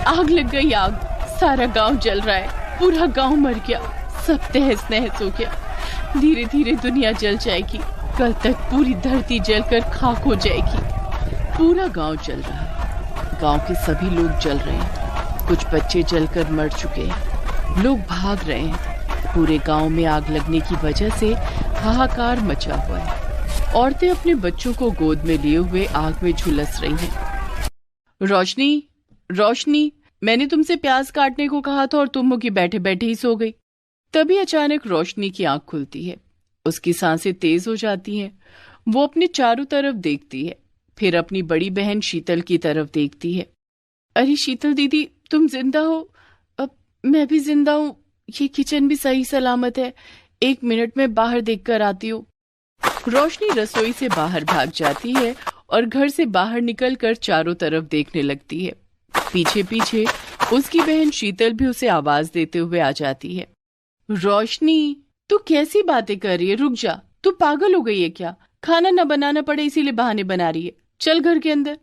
आग लग गई, आग। सारा गांव जल रहा है, पूरा गांव मर गया, सब तहस नहस हो गया। धीरे धीरे दुनिया जल जाएगी, कल तक पूरी धरती जलकर खाक हो जाएगी। पूरा गांव जल रहा है, गांव के सभी लोग जल रहे हैं। कुछ बच्चे जलकर मर चुके हैं, लोग भाग रहे हैं। पूरे गांव में आग लगने की वजह से हाहाकार मचा हुआ है। औरतें अपने बच्चों को गोद में लिए हुए आग में झुलस रही हैं। रोशनी, रोशनी, मैंने तुमसे प्याज काटने को कहा था और तुम की बैठे बैठे ही सो गई। तभी अचानक रोशनी की आंख खुलती है, उसकी सांसें तेज हो जाती हैं। वो अपने चारों तरफ देखती है, फिर अपनी बड़ी बहन शीतल की तरफ देखती है। अरे शीतल दीदी, तुम जिंदा हो? अब मैं भी जिंदा हूँ, ये किचन भी सही सलामत है। 1 मिनट में बाहर देख कर आती हूँ। रोशनी रसोई से बाहर भाग जाती है और घर से बाहर निकलकर चारों तरफ देखने लगती है। पीछे पीछे उसकी बहन शीतल भी उसे आवाज देते हुए आ जाती है। रोशनी, तू कैसी बातें कर रही है? रुक जा, तू पागल हो गई है क्या? खाना न बनाना पड़े इसीलिए बहाने बना रही है। चल घर के अंदर।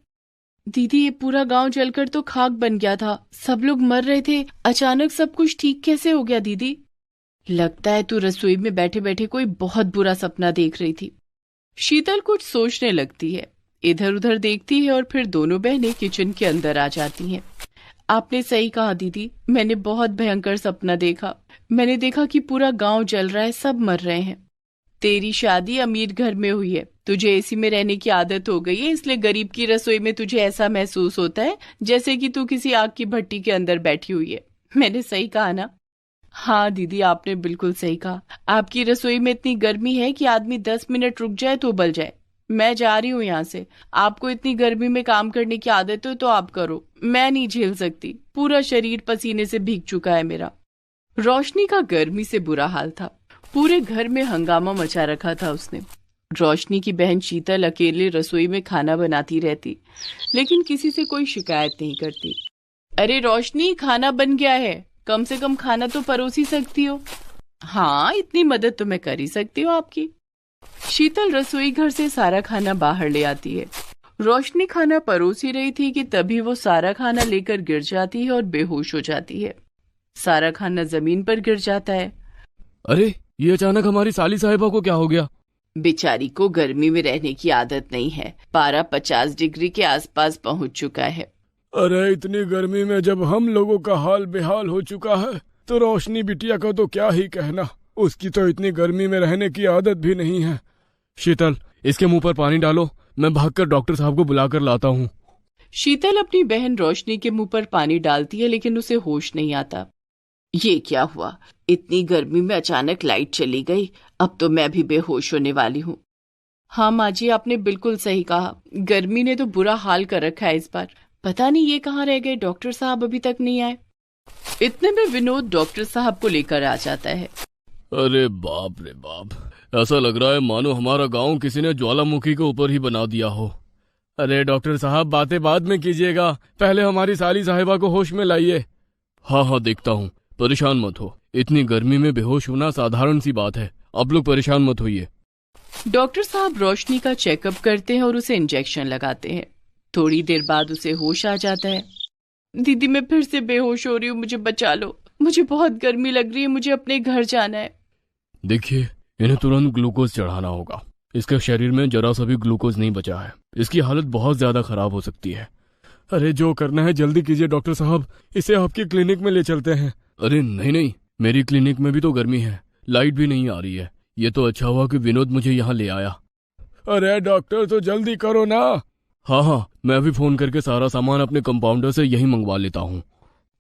दीदी, ये पूरा गांव जलकर तो खाक बन गया था, सब लोग मर रहे थे, अचानक सब कुछ ठीक कैसे हो गया? दीदी, लगता है तू रसोई में बैठे बैठे कोई बहुत बुरा सपना देख रही थी। शीतल कुछ सोचने लगती है, इधर उधर देखती है और फिर दोनों बहनें किचन के अंदर आ जाती हैं। आपने सही कहा दीदी, मैंने बहुत भयंकर सपना देखा। मैंने देखा कि पूरा गांव जल रहा है, सब मर रहे हैं। तेरी शादी अमीर घर में हुई है, तुझे एसी में रहने की आदत हो गई है, इसलिए गरीब की रसोई में तुझे ऐसा महसूस होता है जैसे कि तू किसी आग की भट्टी के अंदर बैठी हुई है। मैंने सही कहा ना? हाँ दीदी, आपने बिल्कुल सही कहा। आपकी रसोई में इतनी गर्मी है कि आदमी 10 मिनट रुक जाए तो उबल जाए। मैं जा रही हूँ यहाँ से। आपको इतनी गर्मी में काम करने की आदत हो तो आप करो, मैं नहीं झेल सकती। पूरा शरीर पसीने से भीग चुका है मेरा। रोशनी का गर्मी से बुरा हाल था, पूरे घर में हंगामा मचा रखा था उसने। रोशनी की बहन शीतल अकेले रसोई में खाना बनाती रहती, लेकिन किसी से कोई शिकायत नहीं करती। अरे रोशनी, खाना बन गया है, कम से कम खाना तो परोस ही सकती हो। हाँ, इतनी मदद तो मैं कर ही सकती हूँ आपकी। शीतल रसोई घर से सारा खाना बाहर ले आती है। रोशनी खाना परोस ही रही थी कि तभी वो सारा खाना लेकर गिर जाती है और बेहोश हो जाती है। सारा खाना जमीन पर गिर जाता है। अरे, ये अचानक हमारी साली साहिबा को क्या हो गया? बेचारी को गर्मी में रहने की आदत नहीं है, पारा 50 डिग्री के आसपास पहुंच चुका है। अरे, इतनी गर्मी में जब हम लोगों का हाल बेहाल हो चुका है तो रोशनी बिटिया का तो क्या ही कहना। उसकी तो इतनी गर्मी में रहने की आदत भी नहीं है। शीतल, इसके मुंह पर पानी डालो, मैं भागकर डॉक्टर साहब को बुलाकर लाता हूँ। शीतल अपनी बहन रोशनी के मुंह पर पानी डालती है, लेकिन उसे होश नहीं आता। ये क्या हुआ? इतनी गर्मी में अचानक लाइट चली गई, अब तो मैं भी बेहोश होने वाली हूँ। हाँ माँ जी, आपने बिल्कुल सही कहा, गर्मी ने तो बुरा हाल कर रखा है इस बार। पता नहीं ये कहाँ रह गए, डॉक्टर साहब अभी तक नहीं आए। इतने में विनोद डॉक्टर साहब को लेकर आ जाता है। अरे बाप रे बाप, ऐसा लग रहा है मानो हमारा गांव किसी ने ज्वालामुखी के ऊपर ही बना दिया हो। अरे डॉक्टर साहब, बातें बाद में कीजिएगा, पहले हमारी साली साहिबा को होश में लाइए। हाँ हाँ, देखता हूँ, परेशान मत हो। इतनी गर्मी में बेहोश होना साधारण सी बात है, आप लोग परेशान मत होइए। डॉक्टर साहब रोशनी का चेकअप करते हैं और उसे इंजेक्शन लगाते हैं। थोड़ी देर बाद उसे होश आ जाता है। दीदी, मैं फिर से बेहोश हो रही हूँ, मुझे बचा लो, मुझे बहुत गर्मी लग रही है, मुझे अपने घर जाना है। देखिए, इन्हें तुरंत ग्लूकोज चढ़ाना होगा। इसके शरीर में जरा सा भी ग्लूकोज नहीं बचा है, इसकी हालत बहुत ज्यादा खराब हो सकती है। अरे जो करना है जल्दी कीजिए डॉक्टर साहब, इसे आपकी क्लिनिक में ले चलते हैं। अरे नहीं नहीं, मेरी क्लिनिक में भी तो गर्मी है, लाइट भी नहीं आ रही है। ये तो अच्छा हुआ कि विनोद मुझे यहाँ ले आया। अरे डॉक्टर, तो जल्दी करो ना। हाँ हाँ, मैं अभी फोन करके सारा सामान अपने कंपाउंडर से यही मंगवा लेता हूँ।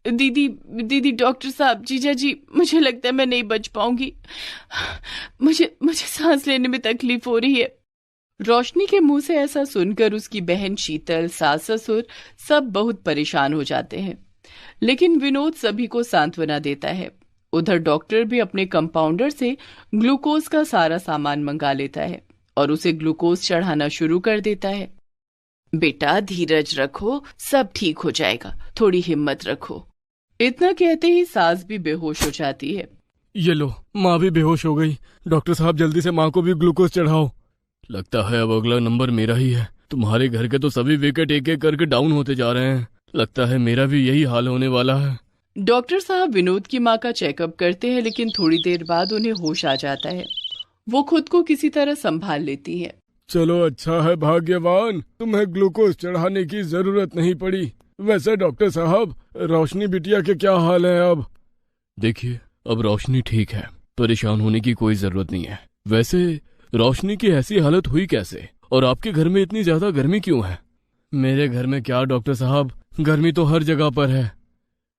दीदी दीदी, डॉक्टर साहब, जीजा जी, मुझे लगता है मैं नहीं बच पाऊंगी। मुझे सांस लेने में तकलीफ हो रही है। रोशनी के मुंह से ऐसा सुनकर उसकी बहन शीतल, सास ससुर सब बहुत परेशान हो जाते हैं, लेकिन विनोद सभी को सांत्वना देता है। उधर डॉक्टर भी अपने कंपाउंडर से ग्लूकोज का सारा सामान मंगा लेता है और उसे ग्लूकोज चढ़ाना शुरू कर देता है। बेटा धीरज रखो, सब ठीक हो जाएगा, थोड़ी हिम्मत रखो। इतना कहते ही सास भी बेहोश हो जाती है। ये लो, माँ भी बेहोश हो गई। डॉक्टर साहब, जल्दी से माँ को भी ग्लूकोज चढ़ाओ। लगता है अब अगला नंबर मेरा ही है। तुम्हारे घर के तो सभी विकेट एक एक करके डाउन होते जा रहे हैं। लगता है मेरा भी यही हाल होने वाला है। डॉक्टर साहब विनोद की माँ का चेकअप करते हैं, लेकिन थोड़ी देर बाद उन्हें होश आ जाता है। वो खुद को किसी तरह संभाल लेती है। चलो अच्छा है भाग्यवान, तुम्हें ग्लूकोज चढ़ाने की जरूरत नहीं पड़ी। वैसे डॉक्टर साहब, रोशनी बिटिया के क्या हाल है अब? देखिए, अब रोशनी ठीक है, परेशान होने की कोई जरूरत नहीं है। वैसे रोशनी की ऐसी हालत हुई कैसे, और आपके घर में इतनी ज्यादा गर्मी क्यों है? मेरे घर में क्या डॉक्टर साहब, गर्मी तो हर जगह पर है।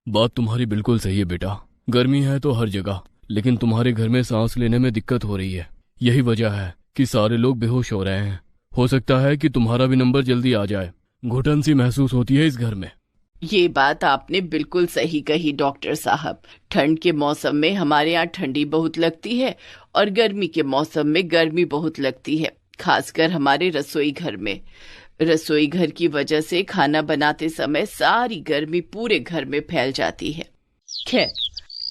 बात तुम्हारी बिल्कुल सही है बेटा, गर्मी है तो हर जगह, लेकिन तुम्हारे घर में सांस लेने में दिक्कत हो रही है। यही वजह है कि सारे लोग बेहोश हो रहे हैं। हो सकता है कि तुम्हारा भी नंबर जल्दी आ जाए। घुटन सी महसूस होती है इस घर में। ये बात आपने बिल्कुल सही कही डॉक्टर साहब। ठंड के मौसम में हमारे यहाँ ठंडी बहुत लगती है और गर्मी के मौसम में गर्मी बहुत लगती है, खासकर हमारे रसोई घर में। रसोई घर की वजह से खाना बनाते समय सारी गर्मी पूरे घर में फैल जाती है। खैर,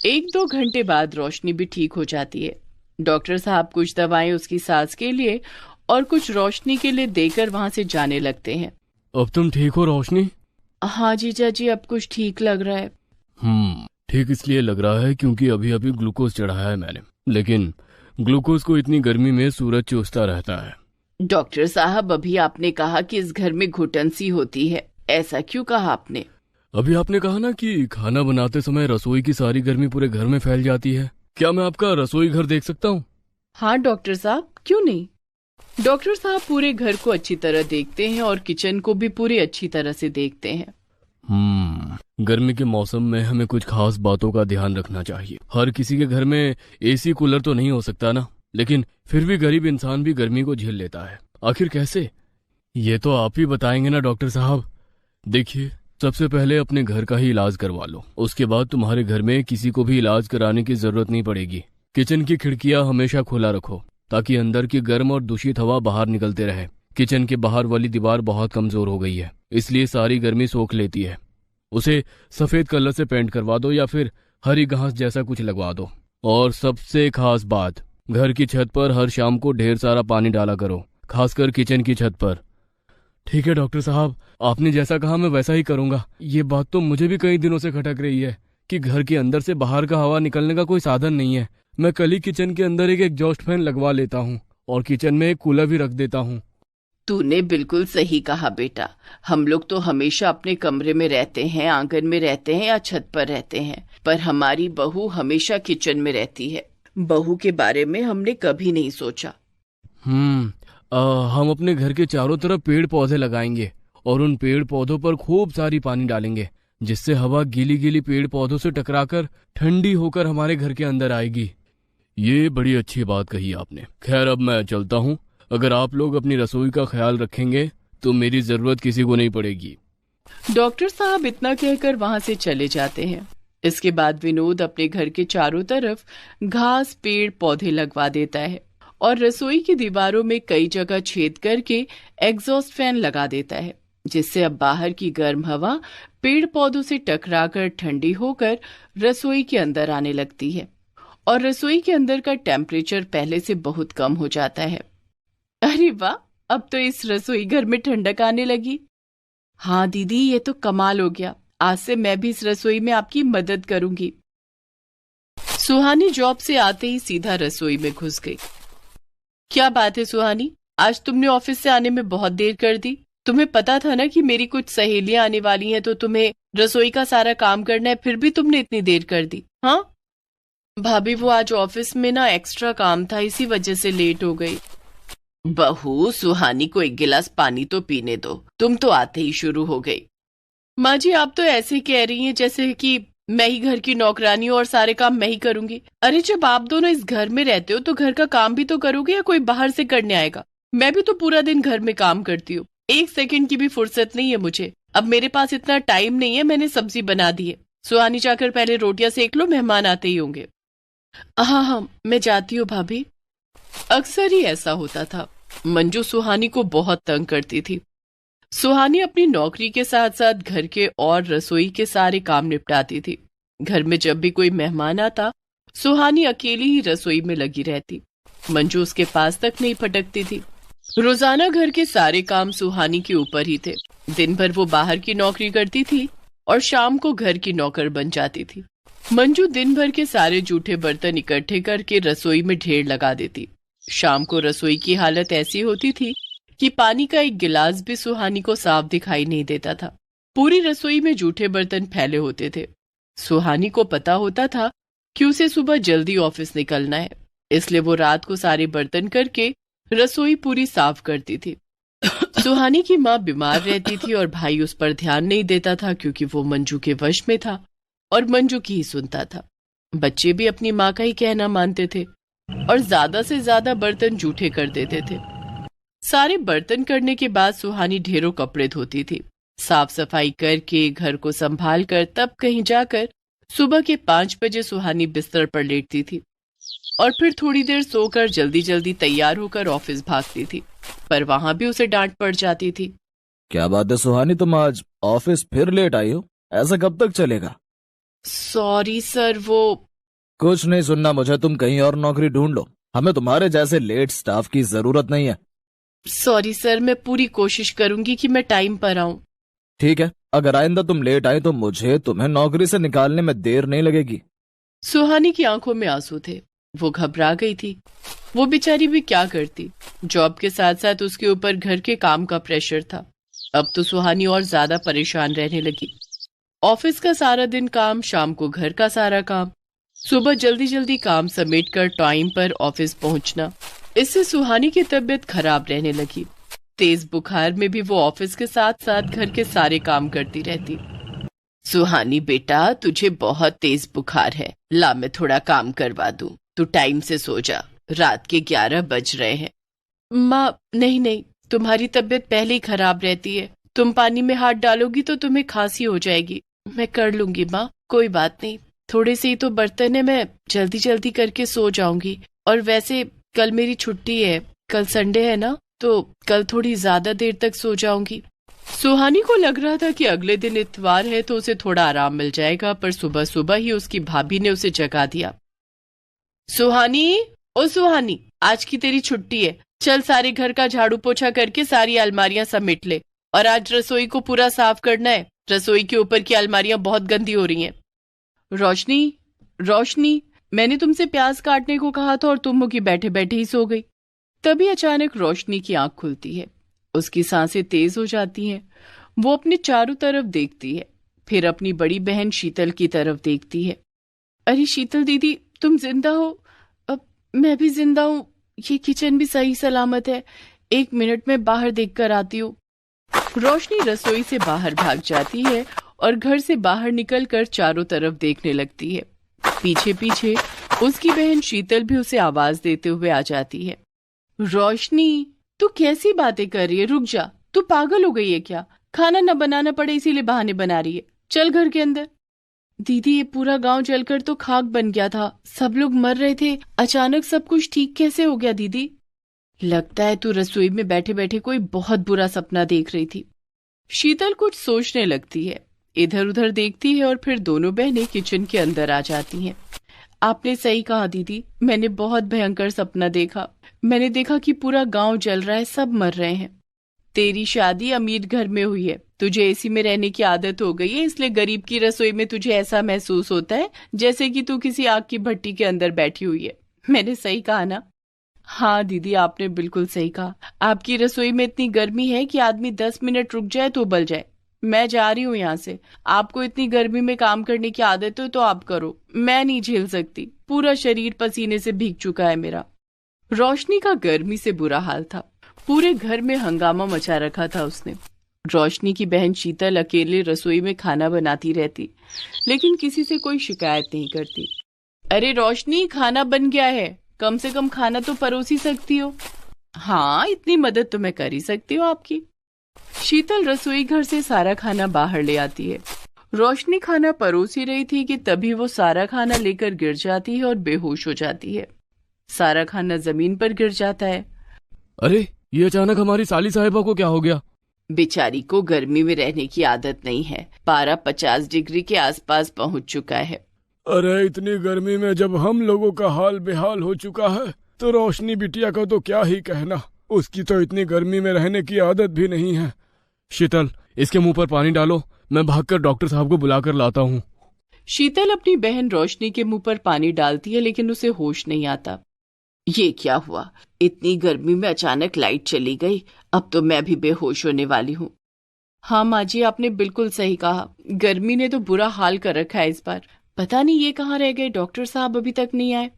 1-2 घंटे बाद रोशनी भी ठीक हो जाती है। डॉक्टर साहब कुछ दवाएं उसकी सांस के लिए और कुछ रोशनी के लिए देकर वहां से जाने लगते हैं। अब तुम ठीक हो रोशनी? हाँ जीजा जी, अब कुछ ठीक लग रहा है। ठीक इसलिए लग रहा है क्योंकि अभी अभी ग्लूकोज चढ़ाया है मैंने, लेकिन ग्लूकोज को इतनी गर्मी में सूरज चूसता रहता है। डॉक्टर साहब, अभी आपने कहा कि इस घर में घुटन सी होती है, ऐसा क्यों कहा आपने? अभी आपने कहा ना कि खाना बनाते समय रसोई की सारी गर्मी पूरे घर में फैल जाती है। क्या मैं आपका रसोई घर देख सकता हूँ? हाँ डॉक्टर साहब, क्यों नहीं। डॉक्टर साहब पूरे घर को अच्छी तरह देखते हैं और किचन को भी पूरी अच्छी तरह से देखते हैं। गर्मी के मौसम में हमें कुछ खास बातों का ध्यान रखना चाहिए। हर किसी के घर में एसी कूलर तो नहीं हो सकता ना, लेकिन फिर भी गरीब इंसान भी गर्मी को झेल लेता है। आखिर कैसे, ये तो आप ही बताएंगे ना डॉक्टर साहब। देखिए, सबसे पहले अपने घर का ही इलाज करवा लो, उसके बाद तुम्हारे घर में किसी को भी इलाज कराने की जरूरत नहीं पड़ेगी। किचन की खिड़कियां हमेशा खुला रखो ताकि अंदर की गर्म और दूषित हवा बाहर निकलते रहे। किचन के बाहर वाली दीवार बहुत कमजोर हो गई है, इसलिए सारी गर्मी सोख लेती है। उसे सफेद कलर से पेंट करवा दो या फिर हरी घास जैसा कुछ लगवा दो। और सबसे खास बात, घर की छत पर हर शाम को ढेर सारा पानी डाला करो, खासकर किचन की छत पर। ठीक है डॉक्टर साहब, आपने जैसा कहा मैं वैसा ही करूंगा। ये बात तो मुझे भी कई दिनों से खटक रही है कि घर के अंदर से बाहर का हवा निकलने का कोई साधन नहीं है। मैं कल ही किचन के अंदर एक एग्जॉस्ट फैन लगवा लेता हूँ और किचन में एक कूलर भी रख देता हूँ। तूने बिल्कुल सही कहा बेटा। हम लोग तो हमेशा अपने कमरे में रहते हैं, आंगन में रहते हैं या छत पर रहते हैं, पर हमारी बहू हमेशा किचन में रहती है। बहू के बारे में हमने कभी नहीं सोचा। हम अपने घर के चारों तरफ पेड़ पौधे लगाएंगे और उन पेड़ पौधों पर खूब सारी पानी डालेंगे, जिससे हवा गीली गीली पेड़ पौधों से टकराकर ठंडी होकर हमारे घर के अंदर आएगी। ये बड़ी अच्छी बात कही आपने। खैर, अब मैं चलता हूँ। अगर आप लोग अपनी रसोई का ख्याल रखेंगे तो मेरी जरूरत किसी को नहीं पड़ेगी। डॉक्टर साहब इतना कहकर वहां से चले जाते हैं। इसके बाद विनोद अपने घर के चारों तरफ घास, पेड़ पौधे लगवा देता है और रसोई की दीवारों में कई जगह छेद करके एग्जॉस्ट फैन लगा देता है, जिससे अब बाहर की गर्म हवा पेड़ पौधों से टकराकर ठंडी होकर रसोई के अंदर आने लगती है और रसोई के अंदर का टेम्परेचर पहले से बहुत कम हो जाता है। अरे वाह, अब तो इस रसोई घर में ठंडक आने लगी। हाँ दीदी, ये तो कमाल हो गया। आज से मैं भी इस रसोई में आपकी मदद करूंगी। सुहानी जॉब से आते ही सीधा रसोई में घुस गई। क्या बात है सुहानी, आज तुमने ऑफिस से आने में बहुत देर कर दी। तुम्हें पता था ना कि मेरी कुछ सहेलियां आने वाली हैं, तो तुम्हें रसोई का सारा काम करना है, फिर भी तुमने इतनी देर कर दी। हाँ भाभी, वो आज ऑफिस में ना एक्स्ट्रा काम था, इसी वजह से लेट हो गई। बहू, सुहानी को एक गिलास पानी तो पीने दो, तुम तो आते ही शुरू हो गई। माँ जी, आप तो ऐसे कह रही हैं जैसे कि मैं ही घर की नौकरानी हूँ और सारे काम मैं ही करूंगी। अरे जब आप दोनों इस घर में रहते हो तो घर का काम भी तो करोगे या कोई बाहर से करने आएगा? मैं भी तो पूरा दिन घर में काम करती हूँ, 1 सेकंड की भी फुर्सत नहीं है मुझे। अब मेरे पास इतना टाइम नहीं है, मैंने सब्जी बना दी है। सुहानी जाकर पहले रोटियां सेक लो, मेहमान आते ही होंगे। हाँ, मैं जाती हूँ भाभी। अक्सर ही ऐसा होता था। मंजू सुहानी को बहुत तंग करती थी। सुहानी अपनी नौकरी के साथ साथ घर के और रसोई के सारे काम निपटाती थी। घर में जब भी कोई मेहमान आता, सुहानी अकेली ही रसोई में लगी रहती। मंजू उसके पास तक नहीं फटकती थी। रोजाना घर के सारे काम सुहानी के ऊपर ही थे। दिन भर वो बाहर की नौकरी करती थी और शाम को घर की नौकर बन जाती थी। मंजू दिन भर के सारे जूठे बर्तन इकट्ठे करके रसोई में ढेर लगा देती। शाम को रसोई की हालत ऐसी होती थी कि पानी का एक गिलास भी सुहानी को साफ दिखाई नहीं देता था। पूरी रसोई में जूठे बर्तन फैले होते थे। सुहानी को पता होता था कि उसे सुबह जल्दी ऑफिस निकलना है, इसलिए वो रात को सारे बर्तन करके रसोई पूरी साफ करती थी। सुहानी की माँ बीमार रहती थी और भाई उस पर ध्यान नहीं देता था क्योंकि वो मंजू के वश में था और मंजू की ही सुनता था। बच्चे भी अपनी माँ का ही कहना मानते थे और ज्यादा से ज्यादा बर्तन जूठे कर देते थे। सारे बर्तन करने के बाद सुहानी ढेरों कपड़े धोती थी। साफ सफाई करके घर को संभाल कर तब कहीं जाकर सुबह के 5 बजे सुहानी बिस्तर पर लेटती थी और फिर थोड़ी देर सोकर जल्दी जल्दी तैयार होकर ऑफिस भागती थी, पर वहां भी उसे डांट पड़ जाती थी। क्या बात है सुहानी, तुम आज ऑफिस फिर लेट आई हो? ऐसा कब तक चलेगा? सॉरी सर, वो कुछ नहीं सुनना मुझे, तुम कहीं और नौकरी ढूंढ लो। हमें तुम्हारे जैसे लेट स्टाफ की जरूरत नहीं है। सॉरी सर, मैं पूरी कोशिश करूंगी कि मैं टाइम पर आऊं। ठीक है, अगर आइंदा तुम लेट आई तो मुझे तुम्हें नौकरी से निकालने में देर नहीं लगेगी। सुहानी की आंखों में आंसू थे। वो घबरा गई थी। वो बेचारी भी क्या करती, जॉब के साथ साथ उसके ऊपर घर के काम का प्रेशर था। अब तो सुहानी और ज्यादा परेशान रहने लगी। ऑफिस का सारा दिन काम, शाम को घर का सारा काम, सुबह जल्दी जल्दी काम समेट कर टाइम पर ऑफिस पहुंचना, इससे सुहानी की तबीयत खराब रहने लगी। तेज बुखार में भी वो ऑफिस के साथ साथ घर के सारे काम करती रहती। सुहानी बेटा, तुझे बहुत तेज बुखार है, ला मैं थोड़ा काम करवा दूं, तू टाइम से सो जा, रात के 11 बज रहे हैं। माँ, नहीं, तुम्हारी तबीयत पहले ही खराब रहती है, तुम पानी में हाथ डालोगी तो तुम्हें खांसी हो जाएगी। मैं कर लूंगी माँ, कोई बात नहीं, थोड़े से ही तो बर्तन है, मैं जल्दी जल्दी करके सो जाऊंगी। और वैसे कल मेरी छुट्टी है, कल संडे है ना, तो कल थोड़ी ज्यादा देर तक सो जाऊंगी। सुहानी को लग रहा था कि अगले दिन इतवार है तो उसे थोड़ा आराम मिल जाएगा, पर सुबह सुबह ही उसकी भाभी ने उसे जगा दिया। सुहानी, ओ सुहानी, आज की तेरी छुट्टी है, चल सारे घर का झाड़ू पोछा करके सारी अलमारियां समेट ले, और आज रसोई को पूरा साफ करना है। रसोई के ऊपर की अलमारियां बहुत गंदी हो रही हैं। रोशनी, मैंने तुमसे प्याज काटने को कहा था और तुम मुझे बैठे बैठे ही सो गई। तभी अचानक रोशनी की आंख खुलती है। उसकी सांसें तेज हो जाती हैं। वो अपने चारों तरफ देखती है, फिर अपनी बड़ी बहन शीतल की तरफ देखती है। अरे शीतल दीदी, तुम जिंदा हो? अब मैं भी जिंदा हूँ, ये किचन भी सही सलामत है, 1 मिनट में बाहर देख कर आती हूँ। रोशनी रसोई से बाहर भाग जाती है और घर से बाहर निकलकर चारों तरफ देखने लगती है। पीछे पीछे उसकी बहन शीतल भी उसे आवाज देते हुए आ जाती है। रोशनी, तू कैसी बातें कर रही है? रुक जा, तू पागल हो गई है क्या? खाना न बनाना पड़े इसीलिए बहाने बना रही है, चल घर के अंदर। दीदी, ये पूरा गांव जलकर तो खाक बन गया था, सब लोग मर रहे थे, अचानक सब कुछ ठीक कैसे हो गया दीदी? लगता है तू रसोई में बैठे बैठे कोई बहुत बुरा सपना देख रही थी। शीतल कुछ सोचने लगती है, इधर उधर देखती है और फिर दोनों बहनें किचन के अंदर आ जाती हैं। आपने सही कहा दीदी, मैंने बहुत भयंकर सपना देखा। मैंने देखा कि पूरा गांव जल रहा है, सब मर रहे हैं। तेरी शादी अमीर घर में हुई है, तुझे एसी में रहने की आदत हो गई है, इसलिए गरीब की रसोई में तुझे ऐसा महसूस होता है जैसे कि तू किसी आग की भट्टी के अंदर बैठी हुई है। मैंने सही कहा ना? हाँ दीदी, आपने बिल्कुल सही कहा। आपकी रसोई में इतनी गर्मी है कि आदमी 10 मिनट रुक जाए तो उबल जाए। मैं जा रही हूँ यहाँ से। आपको इतनी गर्मी में काम करने की आदत हो तो आप करो, मैं नहीं झेल सकती, पूरा शरीर पसीने से भीग चुका है मेरा। रोशनी का गर्मी से बुरा हाल था, पूरे घर में हंगामा मचा रखा था उसने। रोशनी की बहन शीतल अकेले रसोई में खाना बनाती रहती, लेकिन किसी से कोई शिकायत नहीं करती। अरे रोशनी, खाना बन गया है, कम से कम खाना तो परोस ही सकती हो। हाँ, इतनी मदद तो मैं कर ही सकती हूँ आपकी। शीतल रसोई घर से सारा खाना बाहर ले आती है। रोशनी खाना परोस ही रही थी कि तभी वो सारा खाना लेकर गिर जाती है और बेहोश हो जाती है। सारा खाना जमीन पर गिर जाता है। अरे, ये अचानक हमारी साली साहिबा को क्या हो गया? बेचारी को गर्मी में रहने की आदत नहीं है, पारा 50 डिग्री के आसपास पहुंच चुका है। अरे, इतनी गर्मी में जब हम लोगों का हाल बेहाल हो चुका है तो रोशनी बिटिया का तो क्या ही कहना, उसकी तो इतनी गर्मी में रहने की आदत भी नहीं है। शीतल, इसके मुंह पर पानी डालो, मैं भागकर डॉक्टर साहब को बुलाकर लाता हूँ। शीतल अपनी बहन रोशनी के मुंह पर पानी डालती है, लेकिन उसे होश नहीं आता। ये क्या हुआ? इतनी गर्मी में अचानक लाइट चली गई। अब तो मैं भी बेहोश होने वाली हूँ। हाँ माँ जी, आपने बिल्कुल सही कहा। गर्मी ने तो बुरा हाल कर रखा है इस बार। पता नहीं ये कहाँ रह गए, डॉक्टर साहब अभी तक नहीं आए।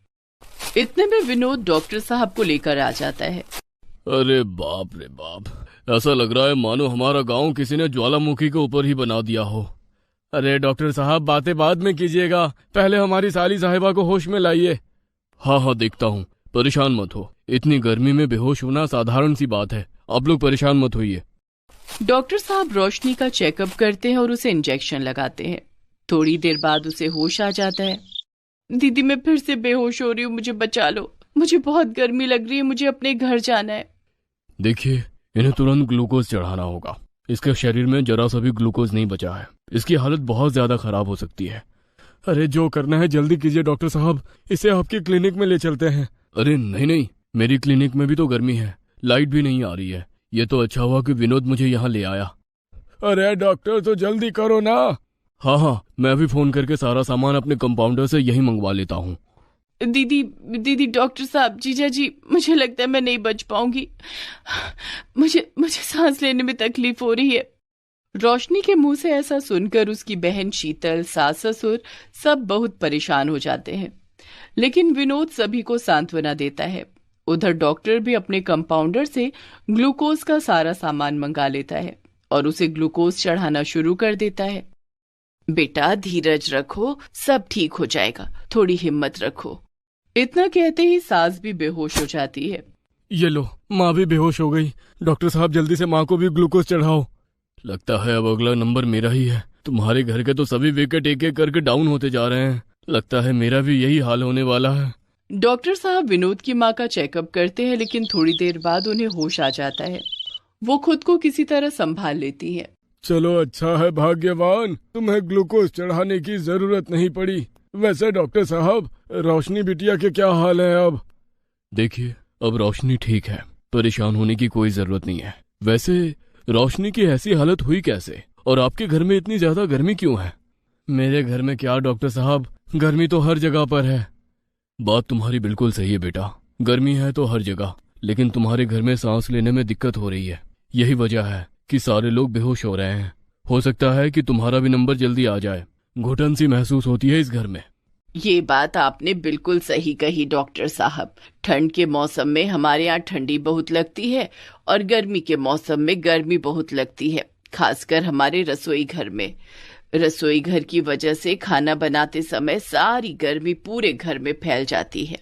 इतने में विनोद डॉक्टर साहब को लेकर आ जाता है। अरे बाप रे बाप, ऐसा लग रहा है मानो हमारा गांव किसी ने ज्वालामुखी के ऊपर ही बना दिया हो। अरे डॉक्टर साहब, बातें बाद में कीजिएगा, पहले हमारी साली साहिबा को होश में लाइए। हाँ हाँ देखता हूँ, परेशान मत हो। इतनी गर्मी में बेहोश होना साधारण सी बात है, आप लोग परेशान मत होइए। डॉक्टर साहब रोशनी का चेकअप करते हैं और उसे इंजेक्शन लगाते हैं। थोड़ी देर बाद उसे होश आ जाता है। दीदी, मैं फिर से बेहोश हो रही हूँ, मुझे बचा लो। मुझे बहुत गर्मी लग रही है, मुझे अपने घर जाना है। देखिए, इन्हें तुरंत ग्लूकोज चढ़ाना होगा। इसके शरीर में जरा सा भी ग्लूकोज नहीं बचा है। इसकी हालत बहुत ज्यादा खराब हो सकती है। अरे जो करना है जल्दी कीजिए डॉक्टर साहब, इसे आपकी क्लिनिक में ले चलते हैं। अरे नहीं नहीं, मेरी क्लिनिक में भी तो गर्मी है, लाइट भी नहीं आ रही है। ये तो अच्छा हुआ कि विनोद मुझे यहाँ ले आया। अरे डॉक्टर, तो जल्दी करो ना। हाँ हाँ, मैं अभी फोन करके सारा सामान अपने कंपाउंडर से यही मंगवा लेता हूँ। दीदी, डॉक्टर साहब, जीजा जी, मुझे लगता है मैं नहीं बच पाऊंगी। मुझे सांस लेने में तकलीफ हो रही है। रोशनी के मुंह से ऐसा सुनकर उसकी बहन शीतल, सास ससुर सब बहुत परेशान हो जाते हैं, लेकिन विनोद सभी को सांत्वना देता है। उधर डॉक्टर भी अपने कंपाउंडर से ग्लूकोज का सारा सामान मंगा लेता है और उसे ग्लूकोज चढ़ाना शुरू कर देता है। बेटा धीरज रखो, सब ठीक हो जाएगा, थोड़ी हिम्मत रखो। इतना कहते ही सास भी बेहोश हो जाती है। ये लो, माँ भी बेहोश हो गई। डॉक्टर साहब जल्दी से माँ को भी ग्लूकोज चढ़ाओ। लगता है अब अगला नंबर मेरा ही है। तुम्हारे घर के तो सभी विकेट एक एक करके डाउन होते जा रहे हैं। लगता है मेरा भी यही हाल होने वाला है। डॉक्टर साहब विनोद की माँ का चेकअप करते हैं, लेकिन थोड़ी देर बाद उन्हें होश आ जाता है। वो खुद को किसी तरह संभाल लेती है। चलो अच्छा है भाग्यवान, तुम्हें ग्लूकोज चढ़ाने की जरूरत नहीं पड़ी। वैसे डॉक्टर साहब, रोशनी बिटिया के क्या हाल है अब? देखिए, अब रोशनी ठीक है, परेशान होने की कोई जरूरत नहीं है। वैसे रोशनी की ऐसी हालत हुई कैसे, और आपके घर में इतनी ज्यादा गर्मी क्यों है? मेरे घर में क्या डॉक्टर साहब, गर्मी तो हर जगह पर है। बात तुम्हारी बिल्कुल सही है बेटा, गर्मी है तो हर जगह, लेकिन तुम्हारे घर में सांस लेने में दिक्कत हो रही है। यही वजह है कि सारे लोग बेहोश हो रहे हैं। हो सकता है कि तुम्हारा भी नंबर जल्दी आ जाए। घुटन सी महसूस होती है इस घर में। ये बात आपने बिल्कुल सही कही डॉक्टर साहब। ठंड के मौसम में हमारे यहाँ ठंडी बहुत लगती है और गर्मी के मौसम में गर्मी बहुत लगती है, खासकर हमारे रसोई घर में। रसोई घर की वजह से खाना बनाते समय सारी गर्मी पूरे घर में फैल जाती है।